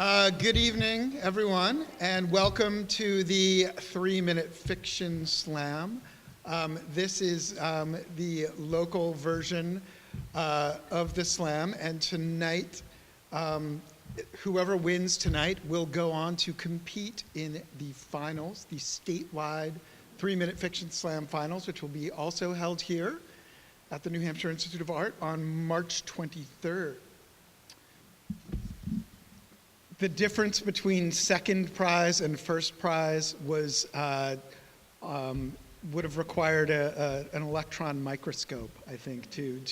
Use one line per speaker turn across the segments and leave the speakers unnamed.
Good evening, everyone, and welcome to the 3-Minute Fiction Slam. This is the local version of the slam, and tonight, whoever wins tonight will go on to compete in the finals, the statewide 3-Minute Fiction Slam finals, which will be also held here at the New Hampshire Institute of Art on March 23rd. The difference between second prize and first prize was would have required an electron microscope, I think, to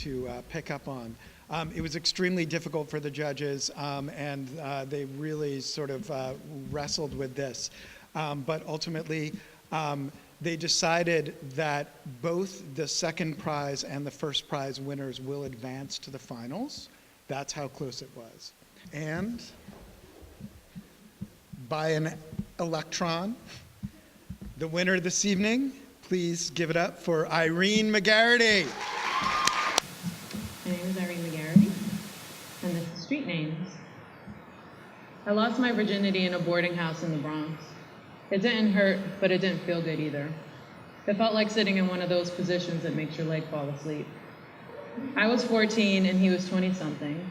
pick up on. It was extremely difficult for the judges, and they really sort of wrestled with this. But ultimately, they decided that both the second prize and the first prize winners will advance to the finals. That's how close it was. And by an electron, the winner this evening, please give it up for Irene McGarrity.
My name is Irene McGarrity, and this is Street Names. I lost my virginity in a boarding house in the Bronx. It didn't hurt, but it didn't feel good either. It felt like sitting in one of those positions that makes your leg fall asleep. I was 14 and he was 20-something.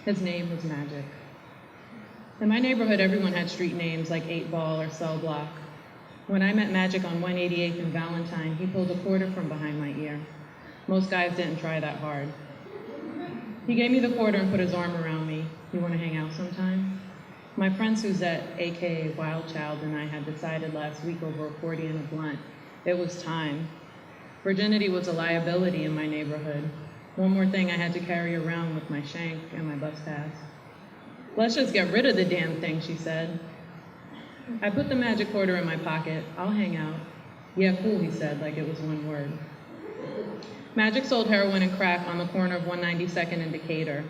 His name was Magic. In my neighborhood, everyone had street names like 8 Ball or Cell Block. When I met Magic on 188th and Valentine, he pulled a quarter from behind my ear. Most guys didn't try that hard. He gave me the quarter and put his arm around me. You want to hang out sometime? My friend Suzette, aka Wild Child, and I had decided last week over a 40 and a blunt. It was time. Virginity was a liability in my neighborhood. One more thing I had to carry around with my shank and my bus pass. Let's just get rid of the damn thing, she said. I put the magic quarter in my pocket. I'll hang out. Yeah, cool, he said, like it was one word. Magic sold heroin and crack on the corner of 192nd and Decatur.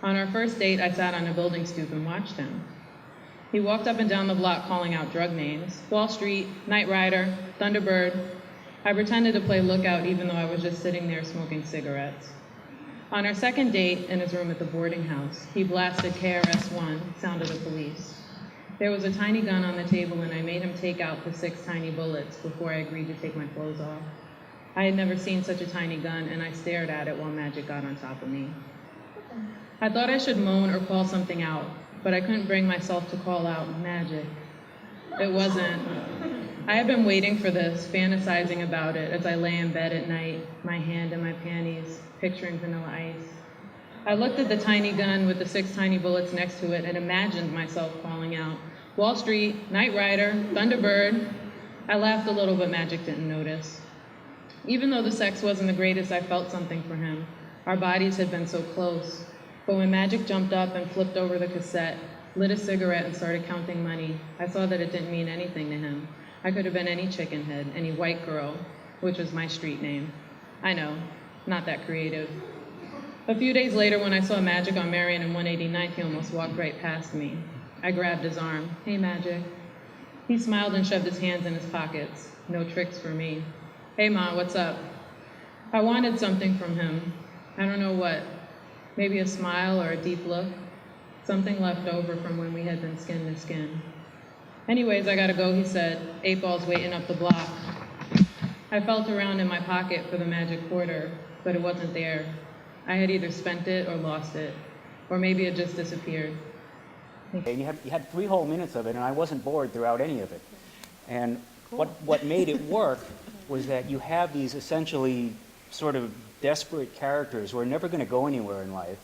On our first date, I sat on a building stoop and watched him. He walked up and down the block calling out drug names. Wall Street, Knight Rider, Thunderbird. I pretended to play lookout even though I was just sitting there smoking cigarettes. On our second date in his room at the boarding house, he blasted KRS-One, Sound of the Police. There was a tiny gun on the table and I made him take out the 6 tiny bullets before I agreed to take my clothes off. I had never seen such a tiny gun and I stared at it while Magic got on top of me. I thought I should moan or call something out, but I couldn't bring myself to call out Magic. It wasn't. I had been waiting for this, fantasizing about it as I lay in bed at night, my hand in my panties, picturing Vanilla Ice. I looked at the tiny gun with the 6 tiny bullets next to it and imagined myself calling out, Wall Street, Knight Rider, Thunderbird. I laughed a little, but Magic didn't notice. Even though the sex wasn't the greatest, I felt something for him. Our bodies had been so close. But when Magic jumped up and flipped over the cassette, lit a cigarette and started counting money, I saw that it didn't mean anything to him. I could have been any chicken head, any white girl, which was my street name. I know, not that creative. A few days later, when I saw Magic on Marion and 189th, he almost walked right past me. I grabbed his arm. Hey, Magic. He smiled and shoved his hands in his pockets. No tricks for me. Hey, Ma, what's up? I wanted something from him. I don't know what. Maybe a smile or a deep look. Something left over from when we had been skin to skin. Anyways, I gotta go, he said. 8 Ball's waiting up the block. I felt around in my pocket for the magic quarter, but it wasn't there. I had either spent it or lost it, or maybe it just disappeared.
And you had 3 whole minutes of it, and I wasn't bored throughout any of it. And cool. what made it work was that you have these essentially sort of desperate characters who are never going to go anywhere in life,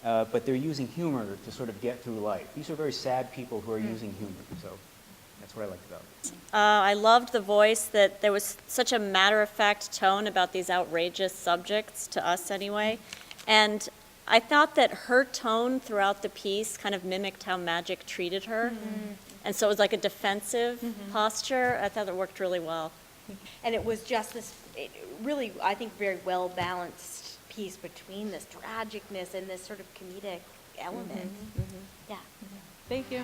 but they're using humor to sort of get through life. These are very sad people who are using humor, so that's what I liked about it.
I loved the voice, that there was such a matter-of-fact tone about these outrageous subjects, to us anyway. And I thought that her tone throughout the piece kind of mimicked how Magic treated her. Mm-hmm. And so it was like a defensive posture. I thought it worked really well.
And it was just this really, I think, very well-balanced piece between this tragicness and this sort of comedic element.
Mm-hmm. Mm-hmm.
Yeah.
Thank you.